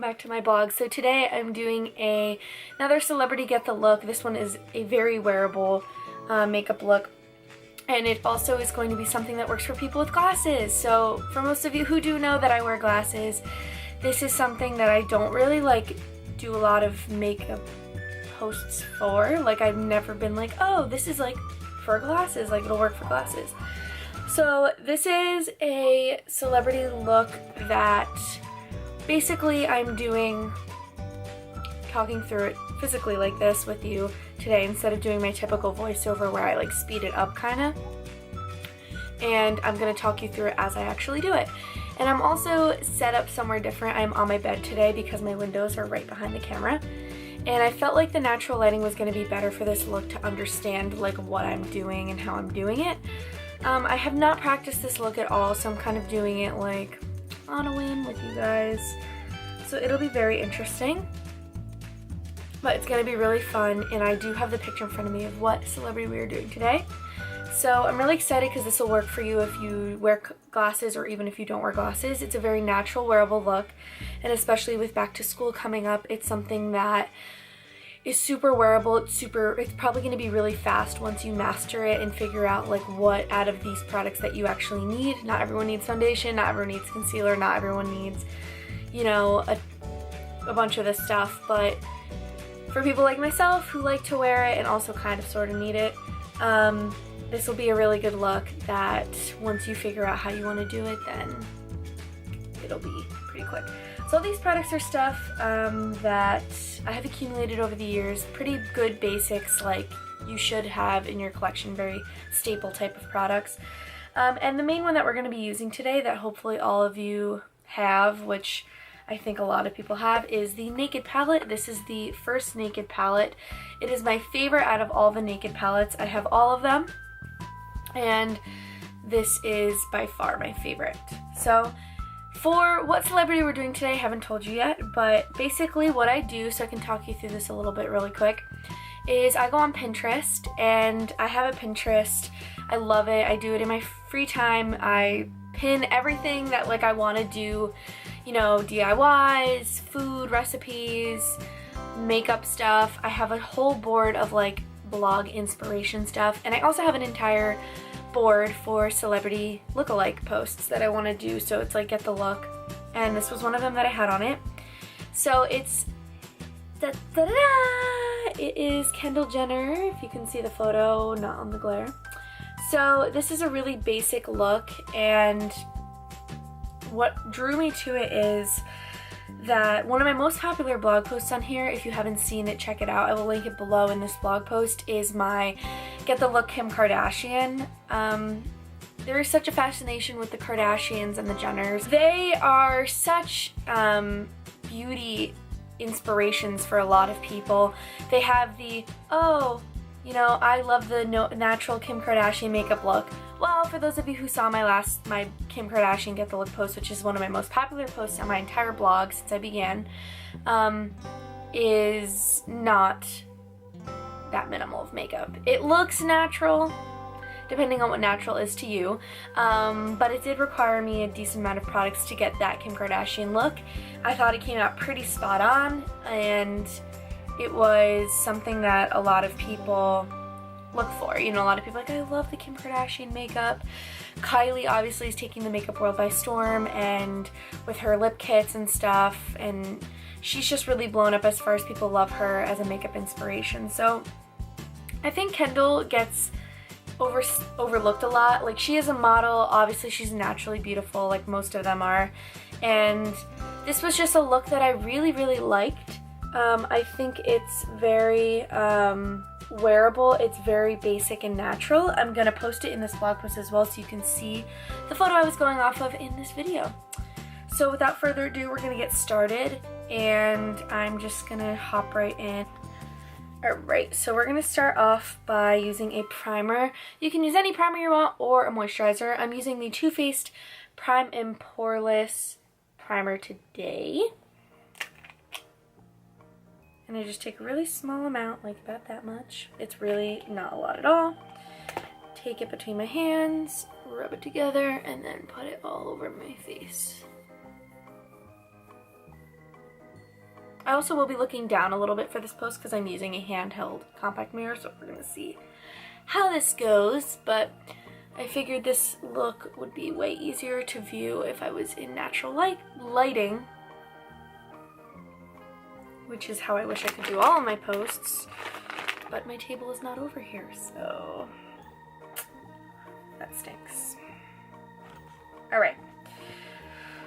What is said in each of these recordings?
welcome back to my blog. So today I'm doing another celebrity get the look. This one is a very wearable makeup look, and it also is going to be something that works for people with glasses. So for most of you who do know that I wear glasses, this is something that I don't really do a lot of makeup posts for. I've never been like, oh, this is for glasses, it'll work for glasses. So this is a celebrity look that basically I'm talking through it physically like this with you today instead of doing my typical voiceover where I speed it up kinda. And I'm gonna talk you through it as I actually do it. And I'm also set up somewhere different. I'm on my bed today because my windows are right behind the camera. And I felt like the natural lighting was gonna be better for this look to understand what I'm doing and how I'm doing it. I have not practiced this look at all, so I'm kind of doing it on a whim with you guys. So it'll be very interesting, but it's gonna be really fun, and I do have the picture in front of me of what celebrity we are doing today. So I'm really excited because this will work for you if you wear glasses or even if you don't wear glasses. It's a very natural wearable look, and especially with back to school coming up, it's something that is super wearable. It's probably going to be really fast once you master it and figure out what out of these products that you actually need. Not everyone needs foundation, not everyone needs concealer, not everyone needs, a bunch of this stuff, but for people like myself who like to wear it and also kind of sort of need it, this will be a really good look that once you figure out how you want to do it, then it'll be pretty quick. So all these products are stuff that I have accumulated over the years, pretty good basics you should have in your collection, very staple type of products. And the main one that we're going to be using today that hopefully all of you have, which I think a lot of people have, is the Naked palette. This is the first Naked palette. It is my favorite out of all the Naked palettes. I have all of them, and this is by far my favorite. So for what celebrity we're doing today, I haven't told you yet, but basically what I do, so I can talk you through this a little bit really quick, is I go on Pinterest, and I have a Pinterest. I love it. I do it in my free time. I pin everything that I want to do, DIYs, food recipes, makeup stuff. I have a whole board of blog inspiration stuff, and I also have an entire board for celebrity lookalike posts that I want to do, so it's get the look, and this was one of them that I had on it. So it's it is Kendall Jenner, if you can see the photo, not on the glare. So this is a really basic look, and what drew me to it is that one of my most popular blog posts on here, if you haven't seen it, check it out. I will link it below in this blog post, is my Get the Look Kim Kardashian. There is such a fascination with the Kardashians and the Jenners. They are such beauty inspirations for a lot of people. They have the, I love the natural Kim Kardashian makeup look. Well, for those of you who saw my Kim Kardashian Get the Look post, which is one of my most popular posts on my entire blog since I began, is not that minimal of makeup. It looks natural, depending on what natural is to you, but it did require me a decent amount of products to get that Kim Kardashian look. I thought it came out pretty spot on, and it was something that a lot of people look for. A lot of people I love the Kim Kardashian makeup. Kylie obviously is taking the makeup world by storm, and with her lip kits and stuff, and she's just really blown up as far as people love her as a makeup inspiration. So I think Kendall gets overlooked a lot. She is a model, obviously she's naturally beautiful like most of them are, and this was just a look that I really, really liked. I think it's very wearable. It's very basic and natural. I'm gonna post it in this blog post as well so you can see the photo I was going off of in this video. So without further ado, we're gonna get started, and I'm just gonna hop right in. Alright, so we're gonna start off by using a primer. You can use any primer you want or a moisturizer. I'm using the Too Faced Prime and Poreless primer today. And I just take a really small amount, about that much. It's really not a lot at all. Take it between my hands, rub it together, and then put it all over my face. I also will be looking down a little bit for this post because I'm using a handheld compact mirror, so we're going to see how this goes, but I figured this look would be way easier to view if I was in natural lighting, which is how I wish I could do all of my posts, but my table is not over here, so that stinks. Alright,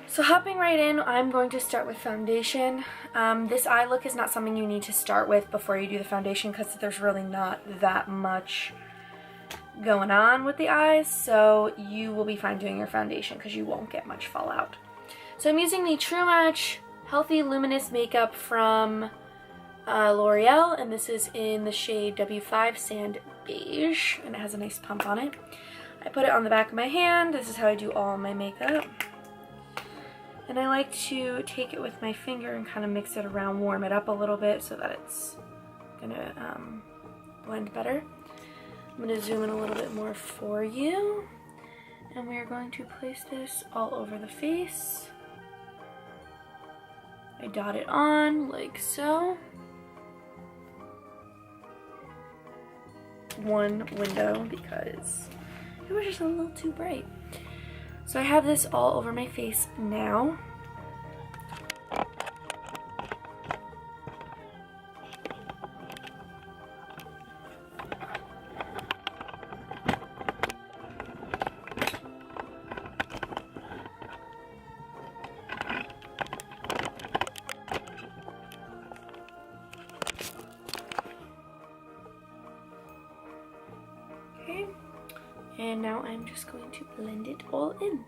so hopping right in, I'm going to start with foundation. This eye look is not something you need to start with before you do the foundation because there's really not that much going on with the eyes, so you will be fine doing your foundation because you won't get much fallout. So I'm using the True Match Healthy Luminous Makeup from L'Oreal, and this is in the shade W5 Sand Beige, and it has a nice pump on it. I put it on the back of my hand. This is how I do all my makeup. And I like to take it with my finger and kind of mix it around, warm it up a little bit so that it's gonna blend better. I'm going to zoom in a little bit more for you. And we are going to place this all over the face. I dot it on like so. One window because it was just a little too bright. So I have this all over my face now. Okay, and now I'm just going to blend it all in.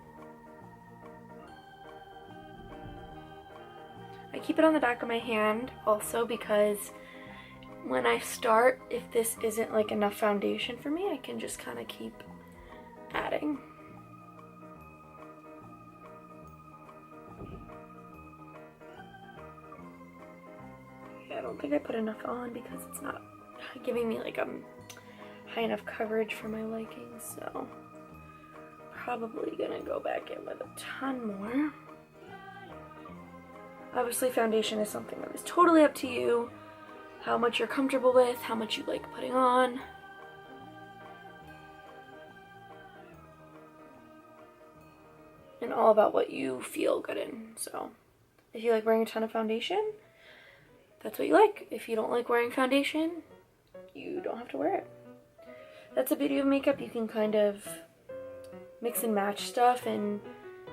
I keep it on the back of my hand also because when I start, if this isn't like enough foundation for me, I can just kind of keep adding. I don't think I put enough on because it's not giving me like high enough coverage for my liking, so probably gonna go back in with a ton more. Obviously foundation is something that is totally up to you, how much you're comfortable with, how much you like putting on. And all about what you feel good in. So if you like wearing a ton of foundation, that's what you like. If you don't like wearing foundation, you don't have to wear it. That's the beauty of makeup. You can kind of mix and match stuff and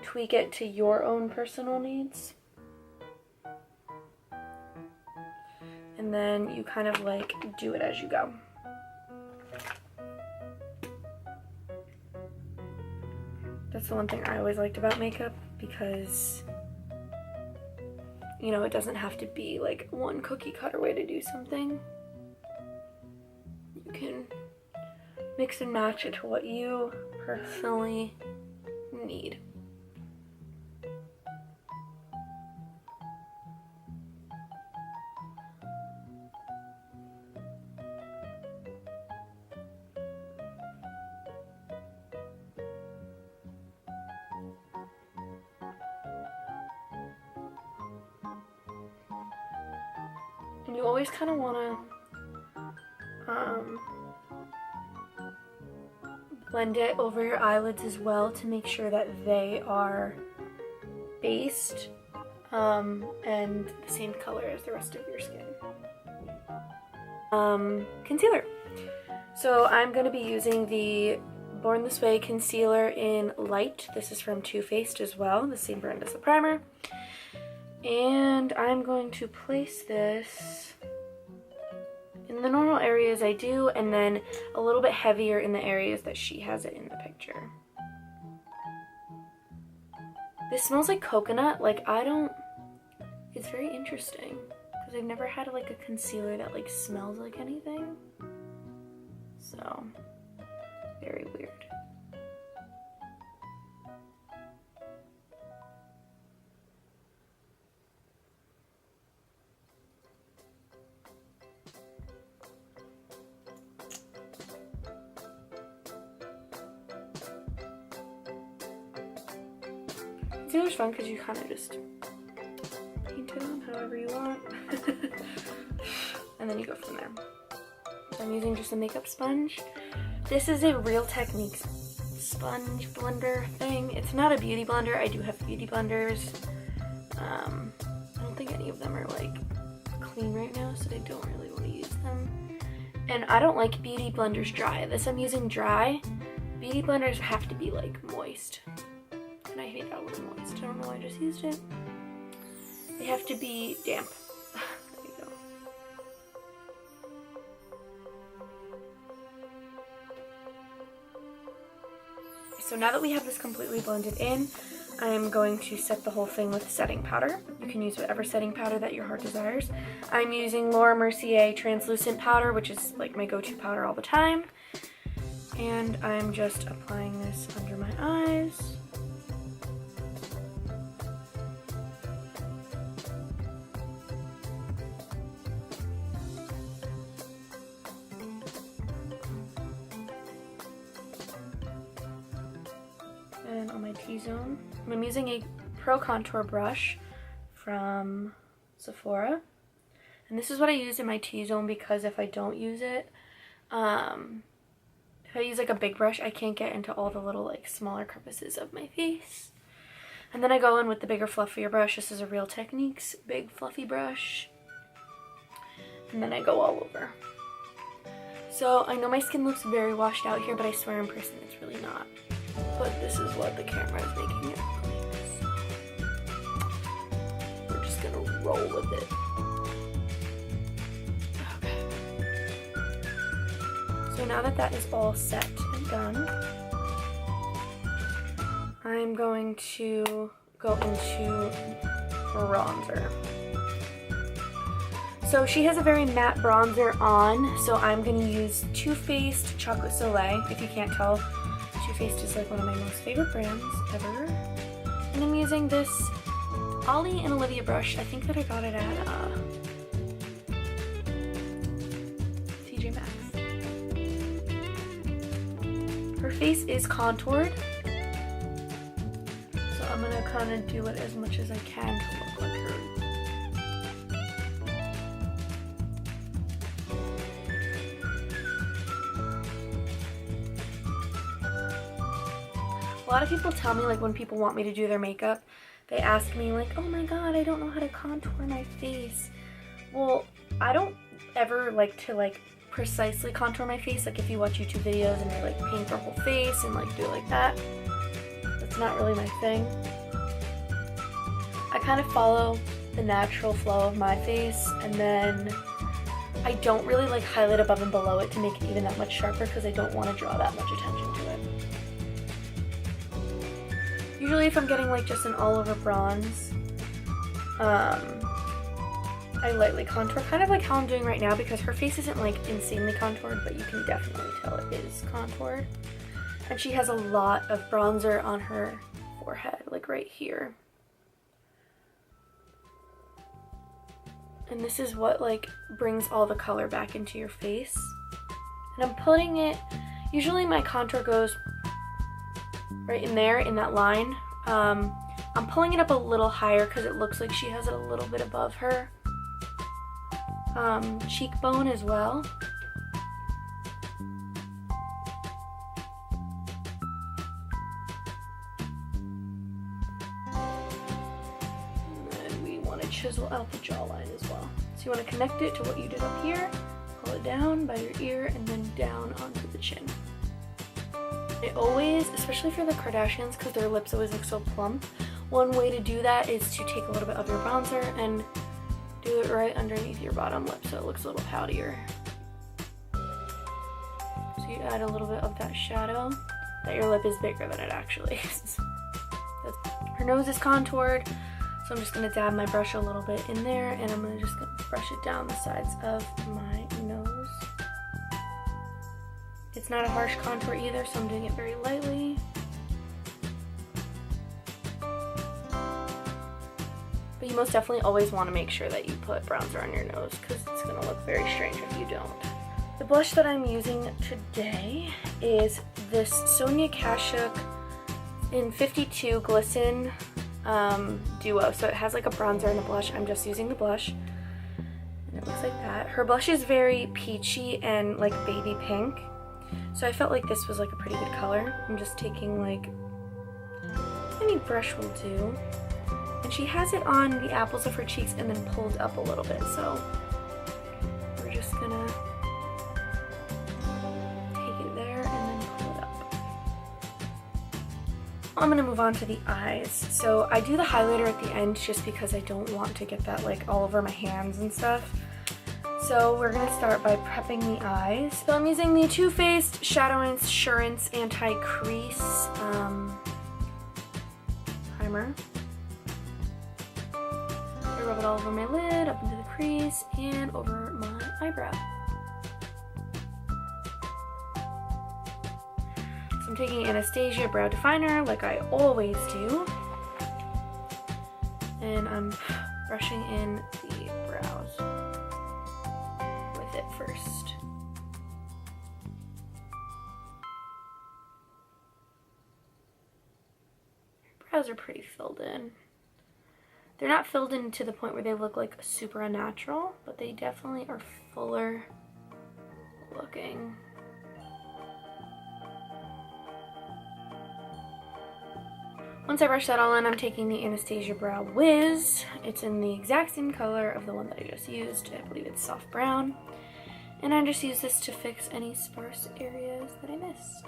tweak it to your own personal needs. And then you kind of like do it as you go. That's the one thing I always liked about makeup because, you know, it doesn't have to be like one cookie cutter way to do something. You can mix and match it to what you personally need. And you always kind of want to blend it over your eyelids as well to make sure that they are based and the same color as the rest of your skin. Concealer. So I'm going to be using the Born This Way concealer in Light. This is from Too Faced as well, the same brand as the primer. And I'm going to place this in the normal areas I do, and then a little bit heavier in the areas that she has it in the picture. This smells like coconut. Like, it's very interesting because I've never had like a concealer that like smells like anything. So, very weird. Concealer's fun because you kind of just paint it on however you want. and then you go from there. So I'm using just a makeup sponge. This is a Real Techniques sponge blender thing. It's not a beauty blender. I do have beauty blenders. I don't think any of them are like clean right now, so I don't really want to use them. And I don't like beauty blenders dry. This I'm using dry. Beauty blenders have to be like moist. And I hate that word moist. I don't know why I just used it. They have to be damp. There you go. So now that we have this completely blended in, I'm going to set the whole thing with setting powder. You can use whatever setting powder that your heart desires. I'm using Laura Mercier translucent powder, which is like my go-to powder all the time. And I'm just applying this under my eyes. And on my T-zone. I'm using a Pro Contour brush from Sephora. And this is what I use in my T-zone because if I don't use it, if I use like a big brush, I can't get into all the little like smaller crevices of my face. And then I go in with the bigger, fluffier brush. This is a Real Techniques big fluffy brush. And then I go all over. So I know my skin looks very washed out here, but I swear in person it's really not. But this is what the camera is making it look like. So we're just gonna roll with it. Okay. So now that that is all set and done, I'm going to go into bronzer. So she has a very matte bronzer on, so I'm gonna use Too Faced Chocolate Soleil. If you can't tell, Too Faced is like one of my most favorite brands ever. And I'm using this Ollie and Olivia brush. I think that I got it at TJ Maxx. Her face is contoured, so I'm gonna kind of do it as much as I can to look like her. A lot of people tell me, like, when people want me to do their makeup, they ask me, like, oh my god, I don't know how to contour my face. Well, I don't ever like to, like, precisely contour my face. Like, if you watch YouTube videos and they, like, paint their whole face and, like, do it like that, that's not really my thing. I kind of follow the natural flow of my face, and then I don't really, like, highlight above and below it to make it even that much sharper because I don't want to draw that much attention to it. Usually if I'm getting like just an all over bronze, I lightly contour, kind of like how I'm doing right now, because her face isn't like insanely contoured, but you can definitely tell it is contoured. And she has a lot of bronzer on her forehead, like right here. And this is what like brings all the color back into your face. And I'm putting it, usually my contour goes right in there, in that line. I'm pulling it up a little higher because it looks like she has it a little bit above her cheekbone as well. And then we want to chisel out the jawline as well. So you want to connect it to what you did up here, pull it down by your ear, and then down onto the chin. I always, especially for the Kardashians, because their lips always look so plump, one way to do that is to take a little bit of your bronzer and do it right underneath your bottom lip so it looks a little poutier. So you add a little bit of that shadow, that your lip is bigger than it actually is. Her nose is contoured, so I'm just going to dab my brush a little bit in there, and I'm just going to brush it down the sides of my nose. It's not a harsh contour either, so I'm doing it very lightly. But you most definitely always want to make sure that you put bronzer on your nose because it's going to look very strange if you don't. The blush that I'm using today is this Sonia Kashuk in 52 Glisten Duo. So it has like a bronzer and a blush. I'm just using the blush. And it looks like that. Her blush is very peachy and like baby pink. So I felt like this was like a pretty good color. I'm just taking like any brush will do. And she has it on the apples of her cheeks and then pulled up a little bit. So we're just gonna take it there and then pull it up. I'm gonna move on to the eyes. So I do the highlighter at the end just because I don't want to get that like all over my hands and stuff. So we're gonna start by prepping the eyes. So I'm using the Too Faced Shadow Insurance Anti-Crease primer. I rub it all over my lid, up into the crease, and over my eyebrow. So I'm taking Anastasia Brow Definer like I always do. And I'm brushing in the brows with it first. Brows are pretty filled in. They're not filled in to the point where they look like super unnatural, but they definitely are fuller looking. Once I brush that all in, I'm taking the Anastasia Brow Wiz. It's in the exact same color of the one that I just used. I believe it's soft brown. And I just use this to fix any sparse areas that I missed.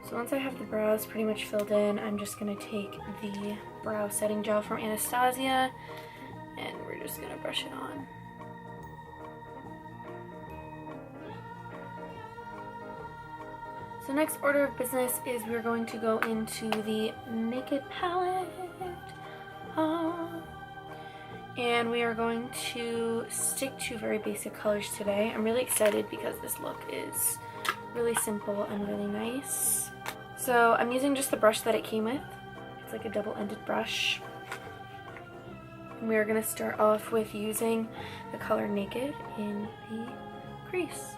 So once I have the brows pretty much filled in, I'm just going to take the brow setting gel from Anastasia and we're just going to brush it on. So next order of business is we're going to go into the Naked palette. And we are going to stick to very basic colors today. I'm really excited because this look is really simple and really nice. So I'm using just the brush that it came with. It's like a double-ended brush. And we are going to start off with using the color Naked in the crease.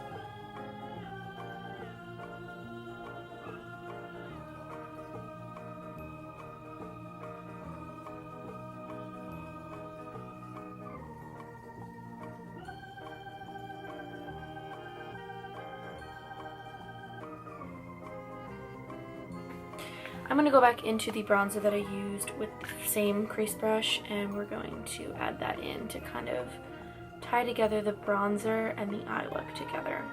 I'm going to go back into the bronzer that I used with the same crease brush and we're going to add that in to kind of tie together the bronzer and the eye look together.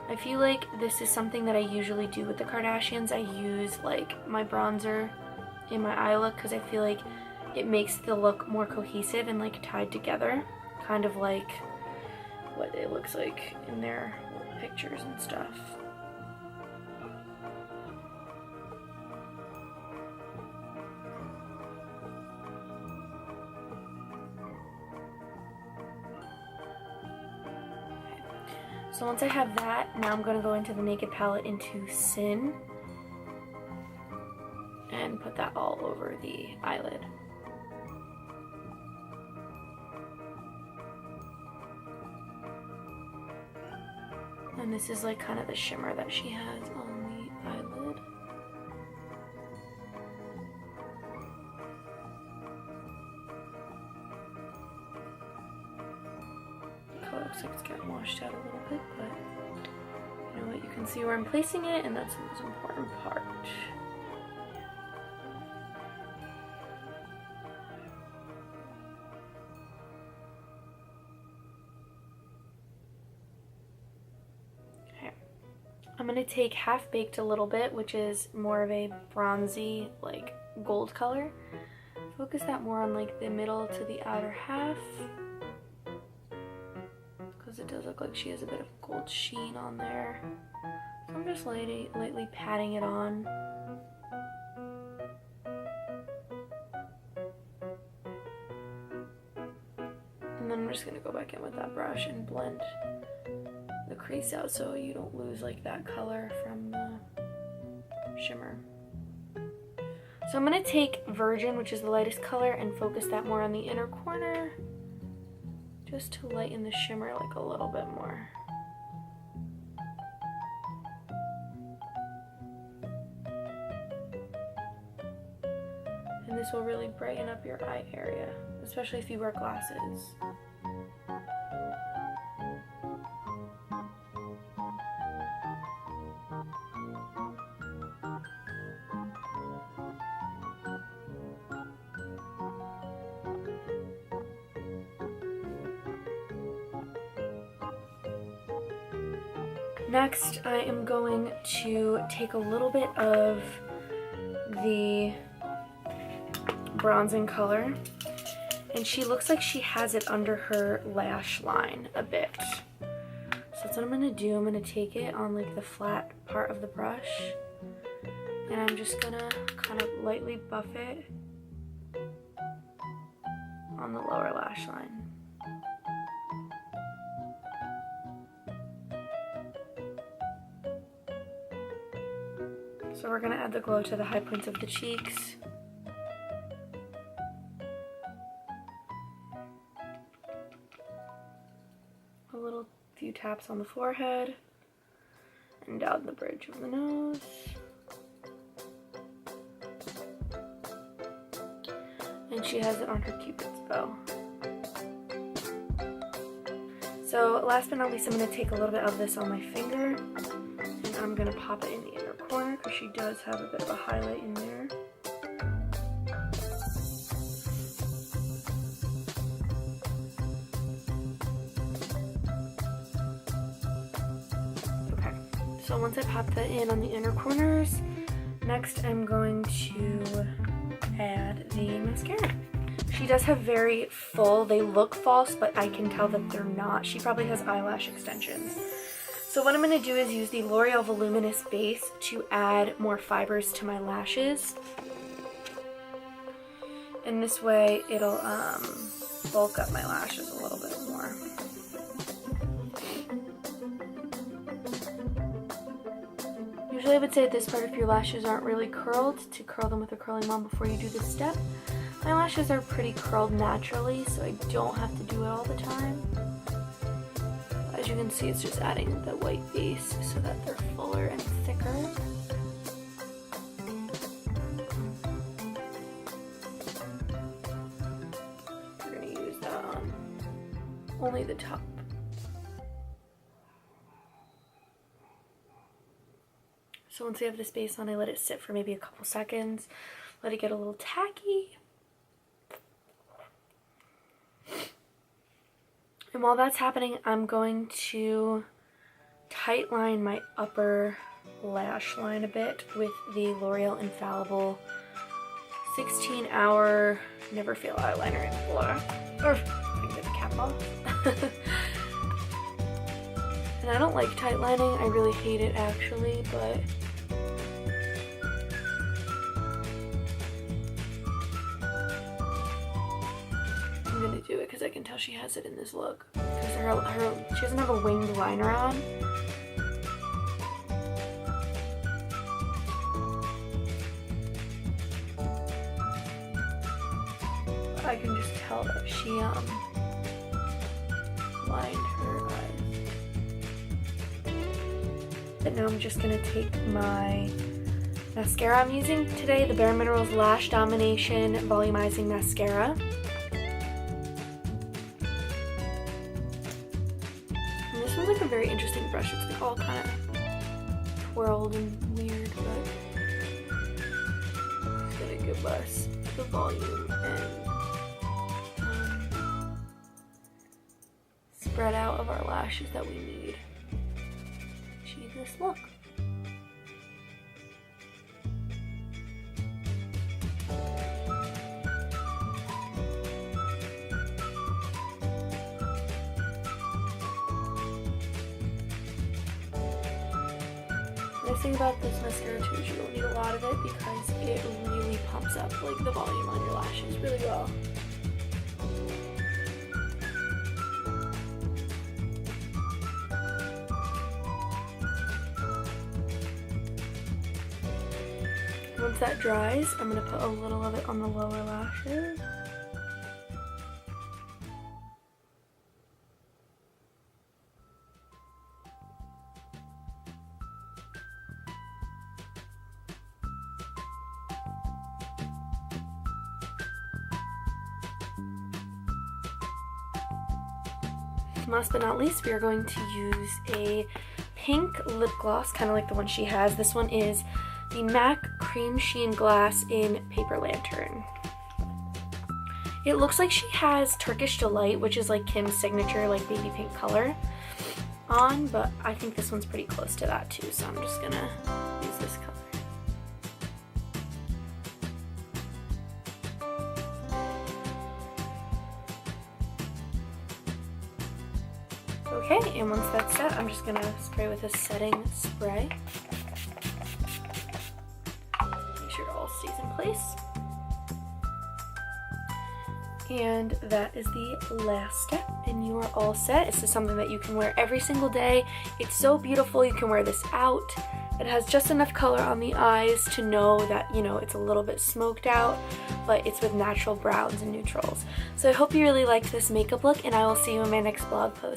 I feel like this is something that I usually do with the Kardashians. I use like my bronzer in my eye look because I feel like it makes the look more cohesive and like tied together, kind of like what it looks like in their pictures and stuff. So once I have that, now I'm going to go into the Naked palette into Sin and put that all over the eyelid. And this is like kind of the shimmer that she has on the eyelid. Looks like it's getting washed out a little bit, but you know what, you can see where I'm placing it, and that's the most important part. Okay, I'm going to take Half Baked a little bit, which is more of a bronzy, like gold color. Focus that more on like the middle to the outer half. It does look like she has a bit of gold sheen on there. So I'm just lightly patting it on. And then I'm just going to go back in with that brush and blend the crease out so you don't lose like that color from the shimmer. So I'm going to take Virgin, which is the lightest color, and focus that more on the inner corner, just to lighten the shimmer like a little bit more. This will really brighten up your eye area, especially if you wear glasses. Next, I am going to take a little bit of the bronzing color, and she looks like she has it under her lash line a bit. So that's what I'm gonna do. I'm gonna take it on like the flat part of the brush, and I'm just gonna kind of lightly buff it on the lower lash line. So we're gonna add the glow to the high points of the cheeks. A little few taps on the forehead and down the bridge of the nose. And she has it on her Cupid's bow. So last but not least, I'm gonna take a little bit of this on my finger, and I'm gonna pop it in the inner corner because she does have a bit of a highlight in there. Okay, so once I pop that in on the inner corners, next I'm going to add the mascara. She does have very full, they look false, but I can tell that they're not. She probably has eyelash extensions. So what I'm going to do is use the L'Oreal Voluminous Base to add more fibers to my lashes. And this way it'll bulk up my lashes a little bit more. Usually I would say at this part, if your lashes aren't really curled, to curl them with a curling wand before you do this step. My lashes are pretty curled naturally, so I don't have to do it all the time. As you can see, it's just adding the white base so that they're fuller and thicker. We're going to use that on only the top. So once I have this base on, I let it sit for maybe a couple seconds, let it get a little tacky. And while that's happening, I'm going to tight line my upper lash line a bit with the L'Oreal Infallible 16-hour Never Fail eyeliner in Black. Or, I can get the cap off. And I don't like tight lining. I really hate it actually, but I'm gonna do it because I can tell she has it in this look. Because she doesn't have a winged liner on. I can just tell that she lined her eyes. And now I'm just gonna take my mascara I'm using today, the Bare Minerals Lash Domination Volumizing Mascara. Like a very interesting brush. It's all kind of twirled and weird, but it's gonna give us the volume and spread out of our lashes that we need to achieve this look. The nice thing about this mascara too is you don't need a lot of it because it really pumps up like the volume on your lashes really well. Once that dries, I'm going to put a little of it on the lower lashes. last but not least, we are going to use a pink lip gloss, kind of like the one she has. This one is the MAC Cream Sheen Glass in Paper Lantern. It looks like she has Turkish Delight, which is like Kim's signature, like baby pink color on, but I think this one's pretty close to that too, so I'm just gonna use this color. Okay, and once that's set, I'm just gonna spray with a setting spray. Make sure it all stays in place. And that is the last step, and you are all set. This is something that you can wear every single day. It's so beautiful. You can wear this out. It has just enough color on the eyes to know that, you know, it's a little bit smoked out, but it's with natural browns and neutrals. So I hope you really liked this makeup look, and I will see you in my next blog post.